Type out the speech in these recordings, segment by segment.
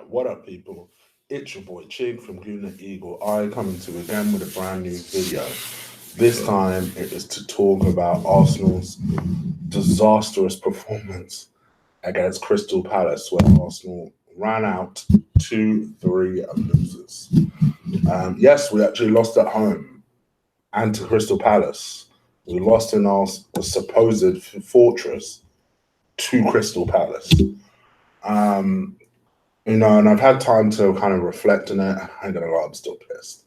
What up, people? It's your boy Chig from Gooner Eagle. I coming to you again with a brand new video. This time it is to talk about Arsenal's disastrous performance against Crystal Palace, where Arsenal ran out 2-3 losers. Yes, we actually lost at home and to Crystal Palace. We lost in our supposed fortress to Crystal Palace. Um, and I've had time to kind of reflect on it. I ain't gonna lie, I'm still pissed.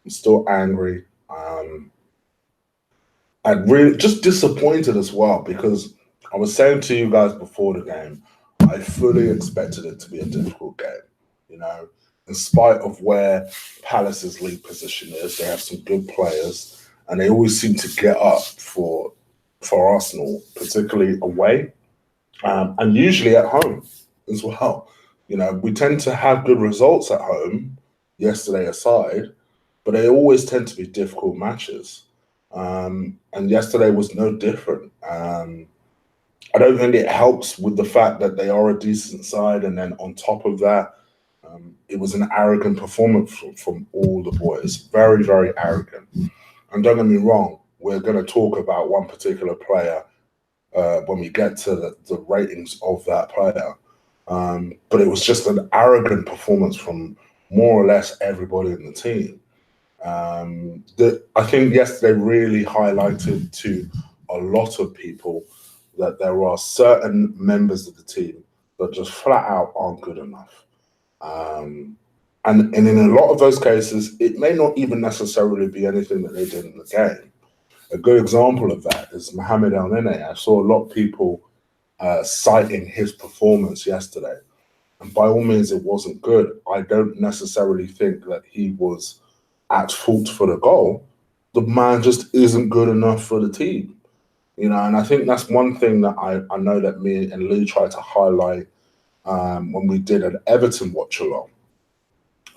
I'm still angry. I'm really just disappointed as well because I was saying to you guys before the game, I fully expected it to be a difficult game. You know, in spite of where Palace's league position is, they have some good players, and they always seem to get up for Arsenal, particularly away, and usually at home as well. We tend to have good results at home, yesterday aside, but they always tend to be difficult matches. And yesterday was no different. I don't think it helps with the fact that they are a decent side, and then on top of that, it was an arrogant performance from all the boys. Very, very arrogant. And don't get me wrong, we're going to talk about one particular player when we get to the ratings of that player. But it was just an arrogant performance from more or less everybody in the team. That I think yesterday really highlighted to a lot of people that there are certain members of the team that just flat out aren't good enough. And in a lot of those cases, it may not even necessarily be anything that they did in the game. A good example of that is Mohamed El Nene. I saw a lot of people citing his performance yesterday. And by all means, it wasn't good. I don't necessarily think that he was at fault for the goal. The man just isn't good enough for the team. And I think that's one thing that I know that me and Lee tried to highlight when we did an Everton watch along,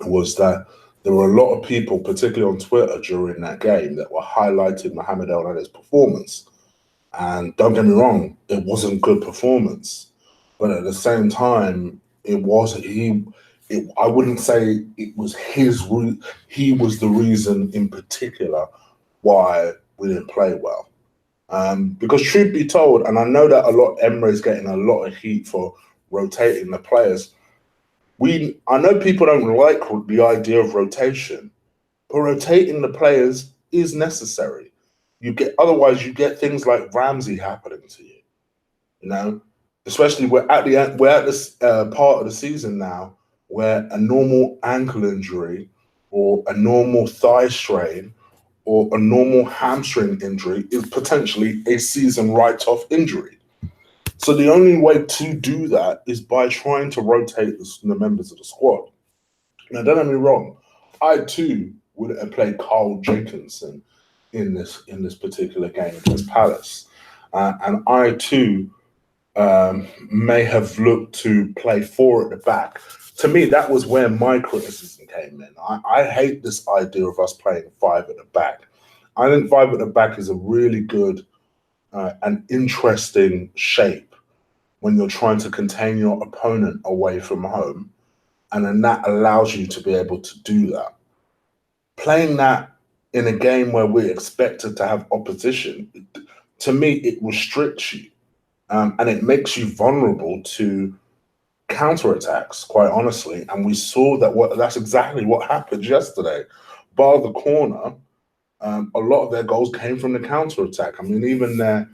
was that there were a lot of people, particularly on Twitter during that game, that were highlighting Mohamed El Nene's performance. And don't get me wrong, it wasn't good performance, but at the same time, it was he. I wouldn't say it was his. He was the reason in particular why we didn't play well. Because truth be told, and I know that Emre's getting a lot of heat for rotating the players. I know people don't like the idea of rotation, but rotating the players is necessary. Otherwise you get things like Ramsey happening to you. You know, especially we're at this part of the season now where a normal ankle injury or a normal thigh strain or a normal hamstring injury is potentially a season write-off injury. So the only way to do that is by trying to rotate the members of the squad. Now, don't get me wrong, I too would have played Carl Jenkinson in this particular game against Palace, and I too may have looked to play four at the back. To me, that was where my criticism came in. I hate this idea of us playing five at the back. I think five at the back is a really good and interesting shape when you're trying to contain your opponent away from home, and then that allows you to be able to do that. Playing that in a game where we're expected to have opposition, to me, it restricts you, and it makes you vulnerable to counterattacks, quite honestly. And we saw that's exactly what happened yesterday. Bar the corner, a lot of their goals came from the counterattack. I mean, even their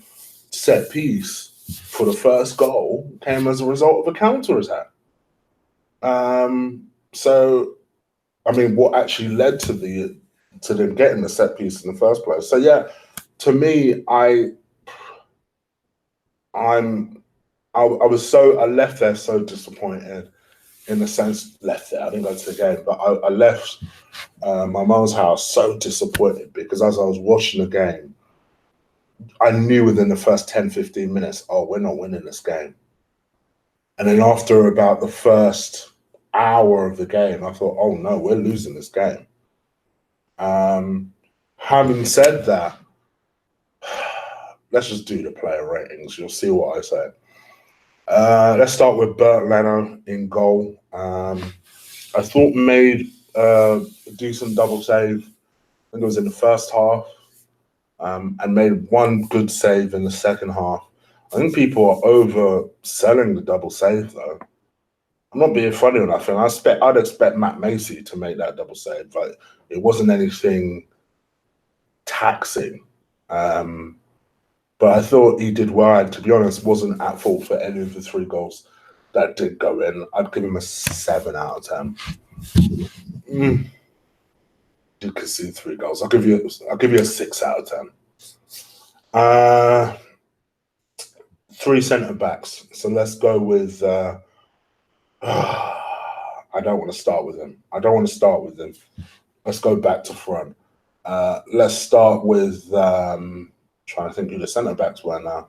set piece for the first goal came as a result of a counterattack. So, I mean, what actually led to them getting the set piece in the first place? So, yeah, to me, I left there so disappointed, in the sense, left there. I didn't go to the game, but I left my mum's house so disappointed because as I was watching the game, I knew within the first 10, 15 minutes, oh, we're not winning this game. And then after about the first hour of the game, I thought, oh no, we're losing this game. Having said that, let's just do the player ratings. You'll see what I say. Let's start with Bert Leno in goal. I thought made a decent double save. I think it was in the first half, and made one good save in the second half. I think people are overselling the double save, though. I'm not being funny or nothing. I'd expect Matt Macy to make that double save, but it wasn't anything taxing. But I thought he did well, and to be honest, wasn't at fault for any of the 3 goals that did go in. I'd give him a 7 out of 10. Did concede 3 goals. I'll give you a 6 out of 10. 3 centre backs. So let's go with. I don't want to start with him. Let's go back to front. Let's start with. Trying to think who the centre backs were now.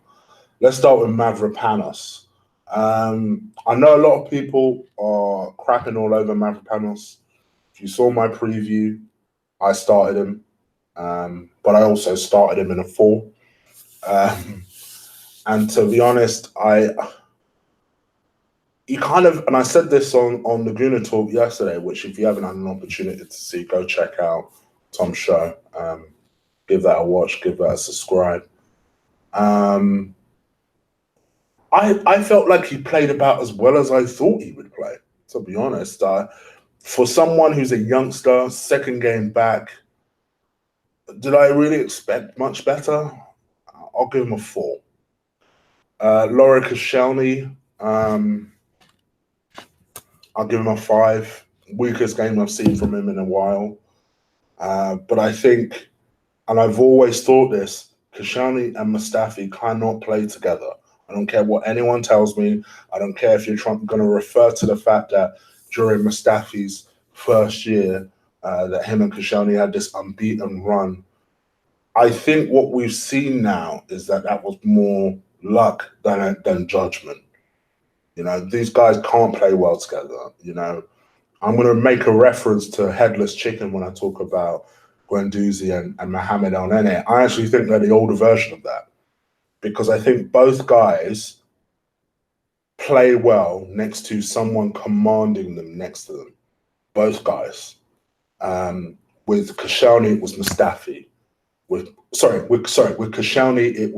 Let's start with Mavropanos. I know a lot of people are crapping all over Mavropanos. If you saw my preview, I started him, but I also started him in a 4. And to be honest, and I said this on the Gooner talk yesterday, which if you haven't had an opportunity to see, go check out Tom's show. Give that a watch, give that a subscribe. I felt like he played about as well as I thought he would play, to be honest. For someone who's a youngster, second game back, did I really expect much better? I'll give him a 4. Laura Koscielny, I'll give him a 5. Weakest game I've seen from him in a while. But I think, and I've always thought this, Koscielny and Mustafi cannot play together. I don't care what anyone tells me. I don't care if you're going to refer to the fact that during Mustafi's first year, that him and Koscielny had this unbeaten run. I think what we've seen now is that was more luck than judgment. These guys can't play well together. I'm going to make a reference to Headless Chicken when I talk about Guendouzi and Mohamed El Nene. I actually think they're the older version of that, because I think both guys play well next to someone commanding them next to them. Both guys. With Koscielny, it was Mustafi. With Koscielny, it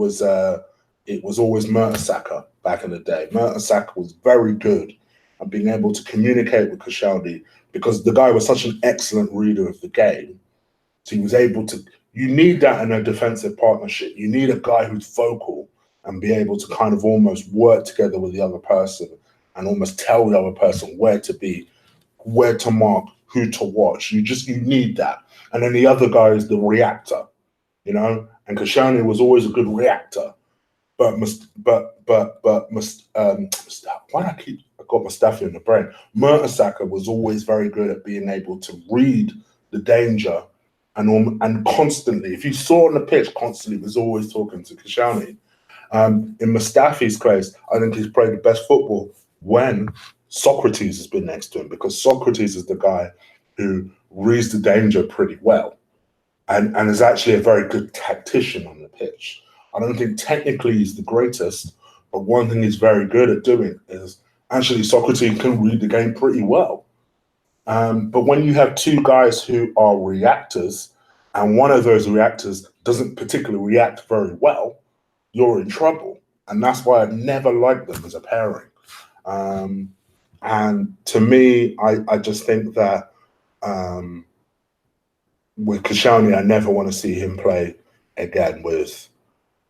was always Mertesacker back in the day. Mertesacker was very good at being able to communicate with Koscielny, because the guy was such an excellent reader of the game. So he was able to. You need that in a defensive partnership. You need a guy who's vocal and be able to kind of almost work together with the other person and almost tell the other person where to be, where to mark, who to watch. You need that. And then the other guy is the reactor, And Koscielny was always a good reactor. But why I got Mustafi in the brain. Mertesacker was always very good at being able to read the danger and constantly, if you saw on the pitch, constantly was always talking to Koscielny. In Mustafi's case, I think he's played the best football when Socrates has been next to him, because Socrates is the guy who reads the danger pretty well and is actually a very good tactician on the pitch. I don't think technically he's the greatest, but one thing he's very good at doing is actually Socrates can read the game pretty well. But when you have 2 guys who are reactors, and one of those reactors doesn't particularly react very well, you're in trouble. And that's why I've never liked them as a pairing. And to me, I just think that with Koscielny, I never want to see him play again with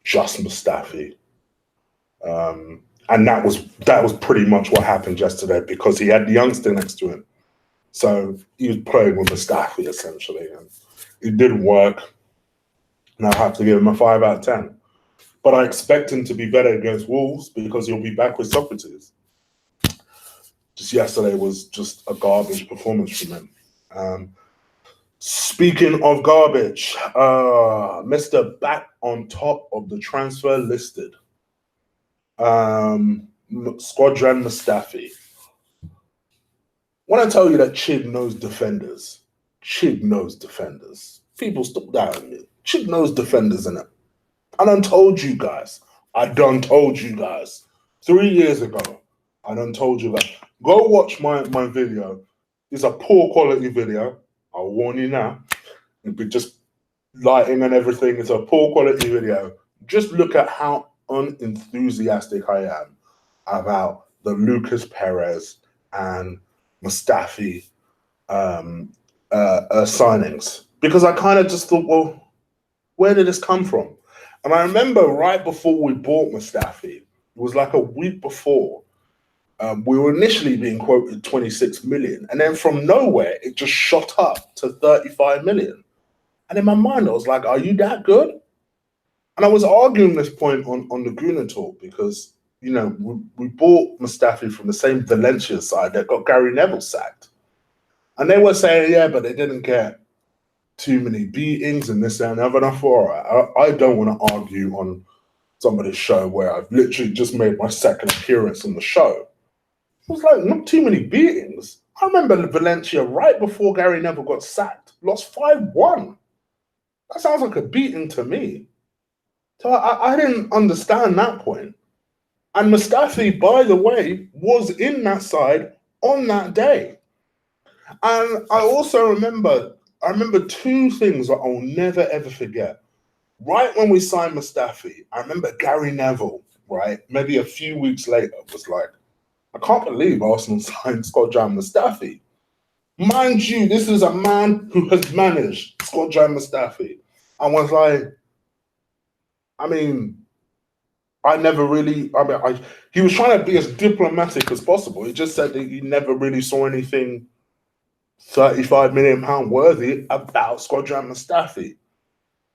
just Mustafi. And that was pretty much what happened yesterday, because he had the youngster next to him. So he was playing with Mustafi, essentially. And it didn't work. And I have to give him a 5 out of 10. But I expect him to be better against Wolves, because he'll be back with Socrates. Just yesterday was just a garbage performance from him. Speaking of garbage, Mr. Back on top of the transfer listed. Squadron Mustafi. When I tell you that Chig knows defenders, People stop doubting me. Chig knows defenders, innit? I done told you guys. 3 years ago, I done told you that. Go watch my video. It's a poor quality video. I'll warn you now. It'd be just lighting and everything. It's a poor quality video. Just look at how unenthusiastic I am about the Lucas Perez and Mustafi signings, because I kind of just thought, well, where did this come from? And I remember right before we bought Mustafi, it was like a week before, we were initially being quoted 26 million, and then from nowhere it just shot up to 35 million. And in my mind, I was like, are you that good? And I was arguing this point on the Gooner talk, because, you know, we bought Mustafi from the same Valencia side that got Gary Neville sacked. And they were saying, yeah, but they didn't get too many beatings and this, that, and other. And I thought, all right, I don't want to argue on somebody's show where I've literally just made my second appearance on the show. It was like, not too many beatings. I remember Valencia right before Gary Neville got sacked, lost 5-1. That sounds like a beating to me. So I didn't understand that point. And Mustafi, by the way, was in that side on that day. And I also remember two things that I'll never, ever forget. Right when we signed Mustafi, I remember Gary Neville, right, maybe a few weeks later, was like, I can't believe Arsenal signed Skodran Mustafi. Mind you, this is a man who has managed Skodran Mustafi. I was like, I mean, he was trying to be as diplomatic as possible. He just said that he never really saw anything £35 million worthy about Skodran Mustafi.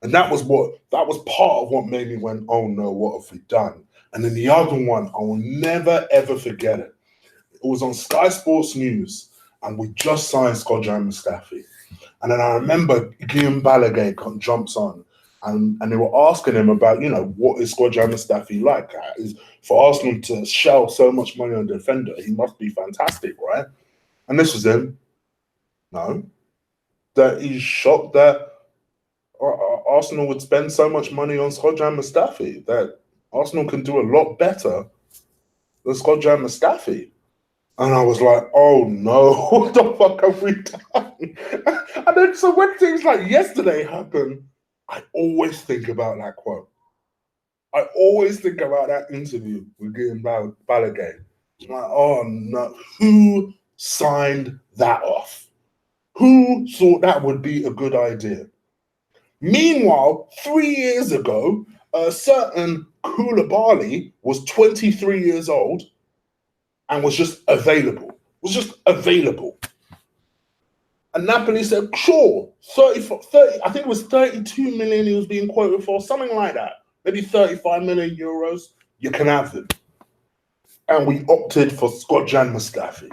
And that was part of what made me went, oh no, what have we done? And then the other one, I will never ever forget it. It was on Sky Sports News, and we just signed Skodran Mustafi. And then I remember Guillaume Balaguer jumps on, and they were asking him about, you know, what is Skodran Mustafi like? For Arsenal to shell so much money on a defender, he must be fantastic, right? And this was him. No. That he's shocked that Arsenal would spend so much money on Skodran Mustafi, that Arsenal can do a lot better than Skodran Mustafi. And I was like, oh no, what the fuck have we done? And then so when things like yesterday happen, I always think about that quote. I always think about that interview with Guillaume Balaguer. I'm like, oh no, who signed that off? Who thought that would be a good idea? Meanwhile, 3 years ago, a certain Koulibaly was 23 years old and was just available. And Napoli said, sure, 30, I think it was 32 million he was being quoted for, something like that. Maybe 35 million euros. You can have them. And we opted for Skodran Mustafi.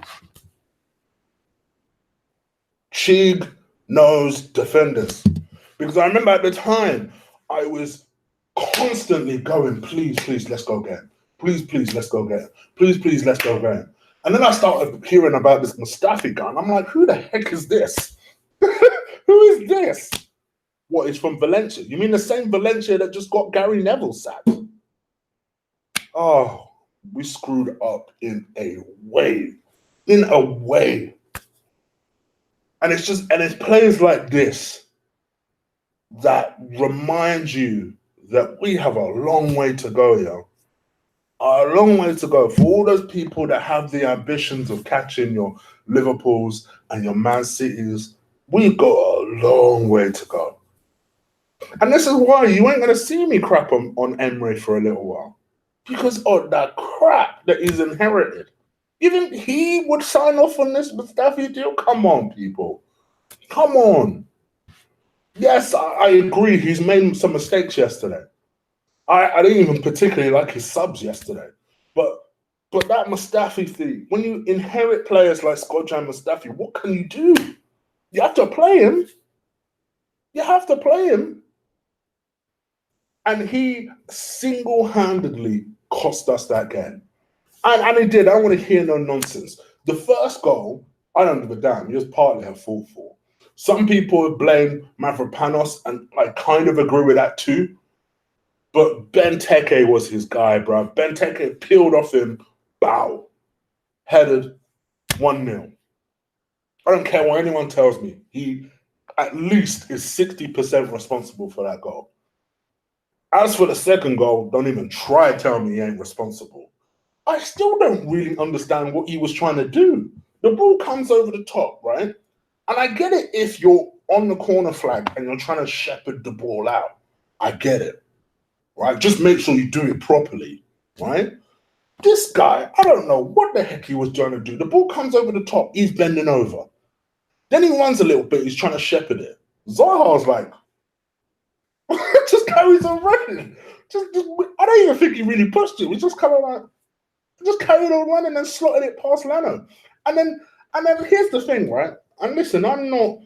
Chig knows defenders. Because I remember at the time, I was constantly going, please, let's go get him. Please, let's go get him. Please, let's go get him. And then I started hearing about this Mustafi guy, and I'm like, who the heck is this? Who is this? What, is from Valencia? You mean the same Valencia that just got Gary Neville sacked? Oh, we screwed up in a way. And it's players like this that remind you that we have a long way to go, yo. A long way to go. For all those people that have the ambitions of catching your Liverpools and your Man Cities, we've got a long way to go. And this is why you ain't going to see me crap on Emery for a little while. Because of that crap that he's inherited. Even he would sign off on this Mustafi deal? Come on, people. Come on. Yes, I agree. He's made some mistakes yesterday. I didn't even particularly like his subs yesterday. But that Mustafi thing, when you inherit players like Skodran Mustafi, what can you do? You have to play him. And he single-handedly cost us that game. And he did. I don't want to hear no nonsense. The first goal, I don't give a damn. He was partly her fault for. Some people blame Mavropanos, and I kind of agree with that too. But Benteke was his guy, bro. Benteke peeled off him, bow, headed 1-0. I don't care what anyone tells me. He at least is 60% responsible for that goal. As for the second goal, don't even try to tell me he ain't responsible. I still don't really understand what he was trying to do. The ball comes over the top, right? And I get it if you're on the corner flag and you're trying to shepherd the ball out. I get it, right? Just make sure you do it properly, right? This guy, I don't know what the heck he was trying to do. The ball comes over the top, he's bending over. Then he runs a little bit, he's trying to shepherd it. Zaha's like, just carries on running. I don't even think he really pushed it. He just kind of like, just carried on running and slotted it past Leno. And then here's the thing, right? And listen, I'm not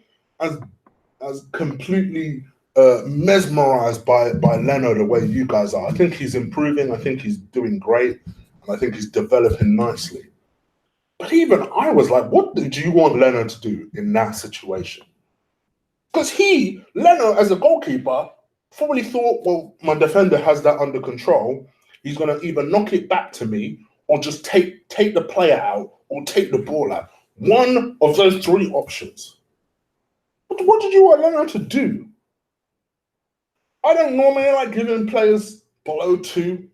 as completely mesmerized by Leno the way you guys are. I think he's improving. I think he's doing great. And I think he's developing nicely. But even I was like, what do you want Leno to do in that situation? Because Leno, as a goalkeeper, probably thought, well, my defender has that under control. He's going to either knock it back to me or just take the player out or take the ball out. One of those three options. What did you want Leno to do? I don't normally like giving players below 2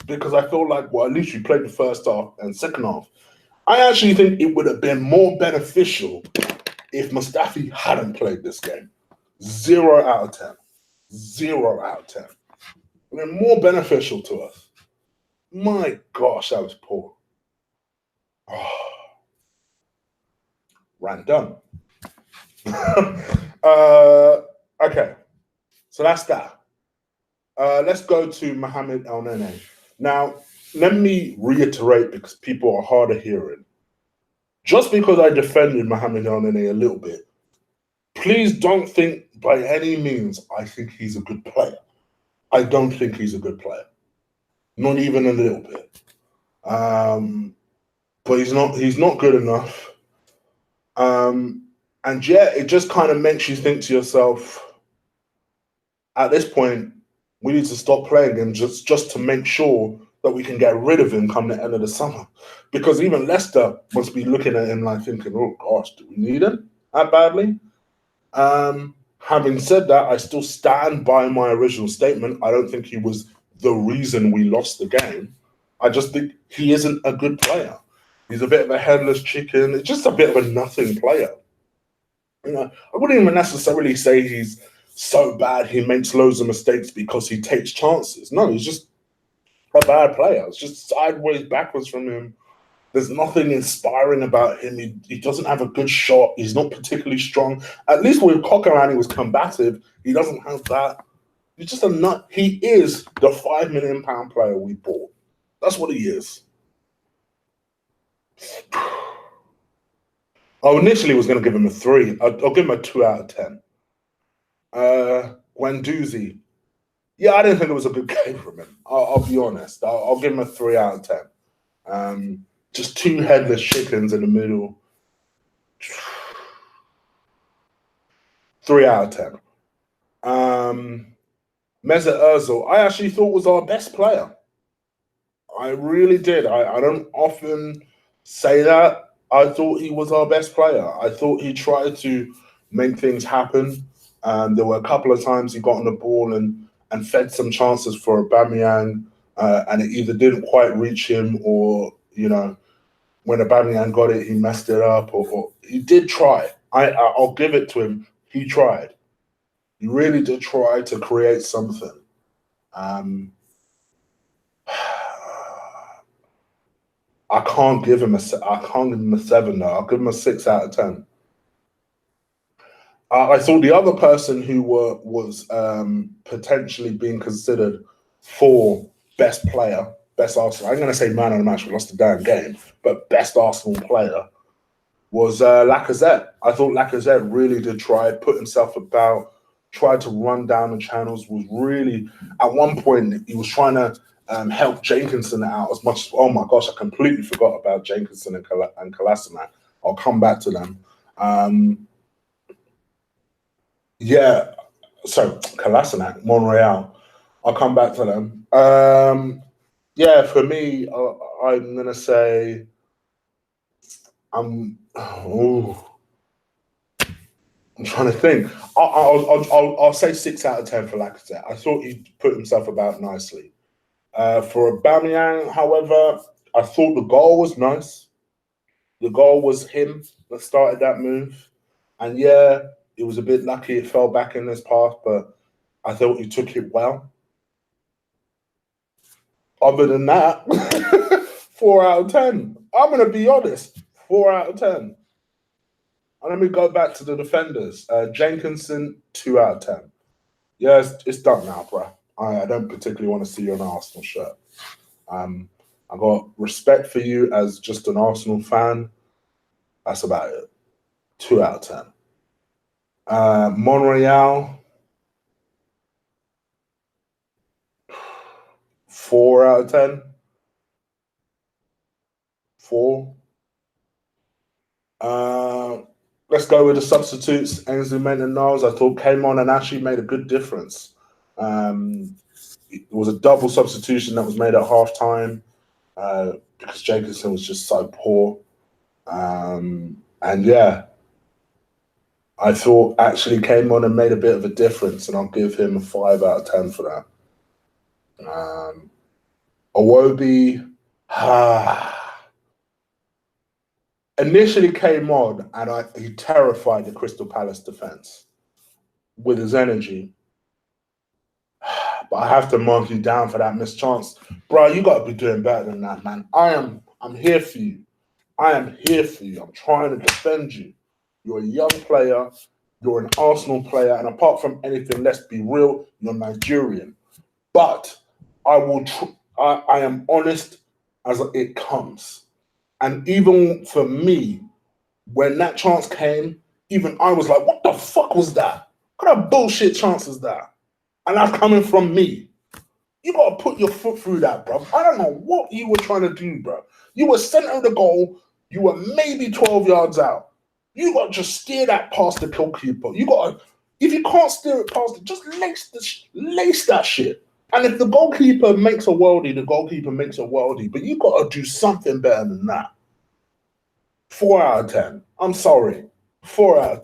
because I feel like, well, at least you played the first half and second half. I actually think it would have been more beneficial if Mustafi hadn't played this game. 0 out of 10. 0 out of 10. It would have been more beneficial to us. My gosh, that was poor. Oh. Random. Okay, so that's that. Let's go to Mohamed El Nene. Now, let me reiterate because people are hard of hearing. Just because I defended Mohamed El Nene a little bit, please don't think by any means I think he's a good player. I don't think he's a good player. Not even a little bit. But he's not good enough. And yeah, it just kind of makes you think to yourself, at this point, we need to stop playing him just to make sure that we can get rid of him come the end of the summer. Because even Leicester must be looking at him like thinking, oh gosh, do we need him that badly? Having said that, I still stand by my original statement. I don't think he was the reason we lost the game. I just think he isn't a good player. He's a bit of a headless chicken. It's just a bit of a nothing player. You know, I wouldn't even necessarily say he's so bad he makes loads of mistakes because he takes chances. No, he's just a bad player. It's just sideways, backwards from him. There's nothing inspiring about him. He doesn't have a good shot. He's not particularly strong. At least with Coquelin, he was combative. He doesn't have that. He's just a nut. He is the £5 million player we bought. That's what he is. I initially was going to give him a 3. I'll give him a 2 out of 10. Guendouzi. Yeah, I didn't think it was a good game from him. I'll be honest. I'll give him a 3 out of 10. Just 2 headless chickens in the middle. 3 out of 10. Mesut Ozil, I actually thought was our best player. I really did. I don't often say that. I thought he was our best player. I thought he tried to make things happen. There were a couple of times he got on the ball and fed some chances for Aubameyang, and it either didn't quite reach him or, you know, when Aubameyang got it, he messed it up, or he did try. I'll give it to him. He tried. He really did try to create something. I can't give him a 7 though. I'll give him a 6 out of 10. I thought the other person who was potentially being considered for best player, best Arsenal. I'm going to say man of the match. We lost the damn game, but best Arsenal player was Lacazette. I thought Lacazette really did try, put himself about, tried to run down the channels. Was really at one point he was trying to help Jenkinson out as much as, oh my gosh, I completely forgot about Jenkinson and Kolasinac. I'll come back to them. Yeah, so Kolasinac, Monreal. I'll come back to them. Yeah, for me, I'm gonna say I'm trying to think. I'll say 6 out of 10 for Lacazette. I thought he put himself about nicely. For Aubameyang, however, I thought the goal was nice. The goal was him that started that move, and yeah, it was a bit lucky it fell back in his path, but I thought he took it well. Other than that, 4 out of 10. I'm gonna be honest, 4 out of 10. And let me go back to the defenders. Jenkinson, 2 out of 10. Yeah, it's done now, bro. I don't particularly want to see you on an Arsenal shirt. I got respect for you as just an Arsenal fan. That's about it. 2 out of 10. Monreal, 4 out of 10. 4. Let's go with the substitutes. Ainsley Maitland-Niles, I thought came on and actually made a good difference. It was a double substitution that was made at halftime because Jenkinson was just so poor. And yeah, I thought actually came on and made a bit of a difference, and I'll give him a 5 out of 10 for that. Iwobi initially came on and he terrified the Crystal Palace defense with his energy. But I have to mark you down for that missed chance. Bro, you got to be doing better than that, man. I'm here for you. I am here for you. I'm trying to defend you. You're a young player. You're an Arsenal player. And apart from anything, let's be real, you're Nigerian. But I am honest as it comes. And even for me, when that chance came, even I was like, what the fuck was that? What kind of bullshit chance is that? And that's coming from me. You got to put your foot through that, bro. I don't know what you were trying to do, bro. You were center of the goal. You were maybe 12 yards out. You got to just steer that past the goalkeeper. You got to, if you can't steer it past it, just lace that shit. And if the goalkeeper makes a worldie, the goalkeeper makes a worldie. But you got to do something better than that. 4 out of 10. I'm sorry. 4 out of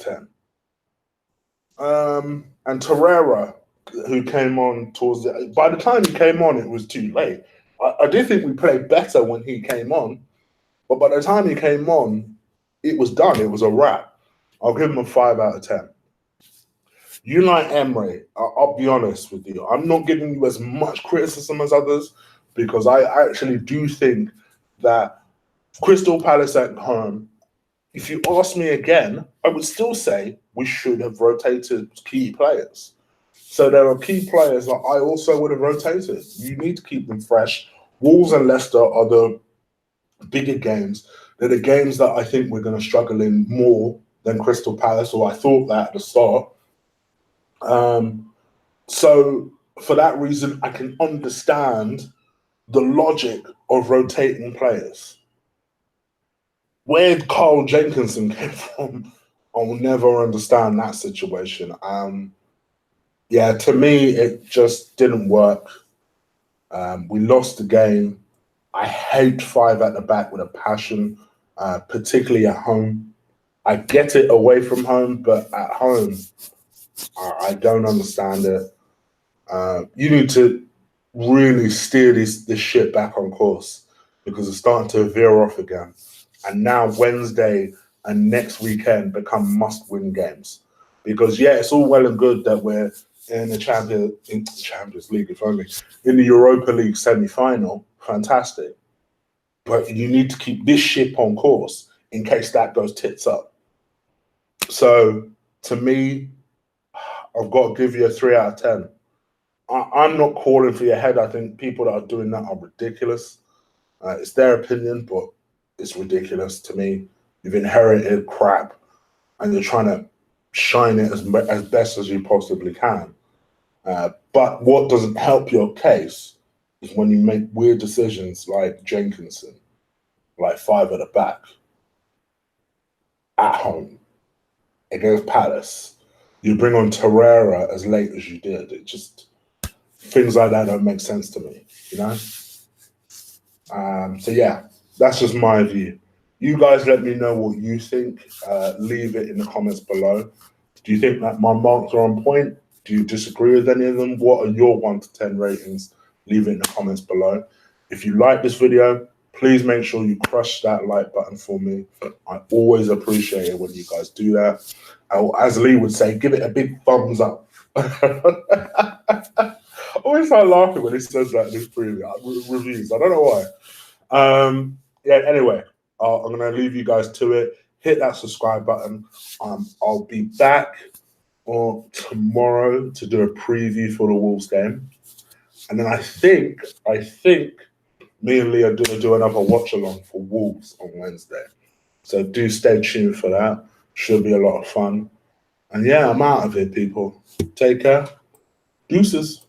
10. And Torreira, who came on by the time he came on, it was too late. I do think we played better when he came on, but by the time he came on, it was done. It was a wrap. I'll give him a 5 out of 10. Unai Emery, I'll be honest with you. I'm not giving you as much criticism as others because I actually do think that Crystal Palace at home, if you ask me again, I would still say we should have rotated key players. So there are key players that I also would have rotated. You need to keep them fresh. Wolves and Leicester are the bigger games. They're the games that I think we're going to struggle in more than Crystal Palace, or I thought that at the start. So for that reason, I can understand the logic of rotating players. Where Carl Jenkinson came from, I will never understand that situation. Yeah, to me, it just didn't work. We lost the game. I hate 5 at the back with a passion, particularly at home. I get it away from home, but at home, I don't understand it. You need to really steer this shit back on course because it's starting to veer off again. And now Wednesday and next weekend become must-win games. Because yeah, it's all well and good that we're in the Champions League, if only, in the Europa League semi-final. Fantastic. But you need to keep this ship on course in case that goes tits up. So to me, I've got to give you a 3 out of 10. I'm not calling for your head. I think people that are doing that are ridiculous. It's their opinion, but it's ridiculous to me. You've inherited crap and you're trying to shine it as best as you possibly can. But what doesn't help your case is when you make weird decisions like Jenkinson, like 5 at the back, at home, against Palace. You bring on Torreira as late as you did. It just, things like that don't make sense to me, you know? So yeah, that's just my view. You guys let me know what you think. Leave it in the comments below. Do you think that my marks are on point? Do you disagree with any of them? What are your 1 to 10 ratings? Leave it in the comments below. If you like this video, please make sure you crush that like button for me. I always appreciate it when you guys do that. As Lee would say, give it a big thumbs up. I always start laughing when he says that in his reviews. I don't know why. Yeah, anyway, I'm going to leave you guys to it. Hit that subscribe button. I'll be back tomorrow to do a preview for the Wolves game. And then I think me and Lee are going to do another watch along for Wolves on Wednesday. So do stay tuned for that. Should be a lot of fun. And yeah, I'm out of here, people. Take care. Deuces.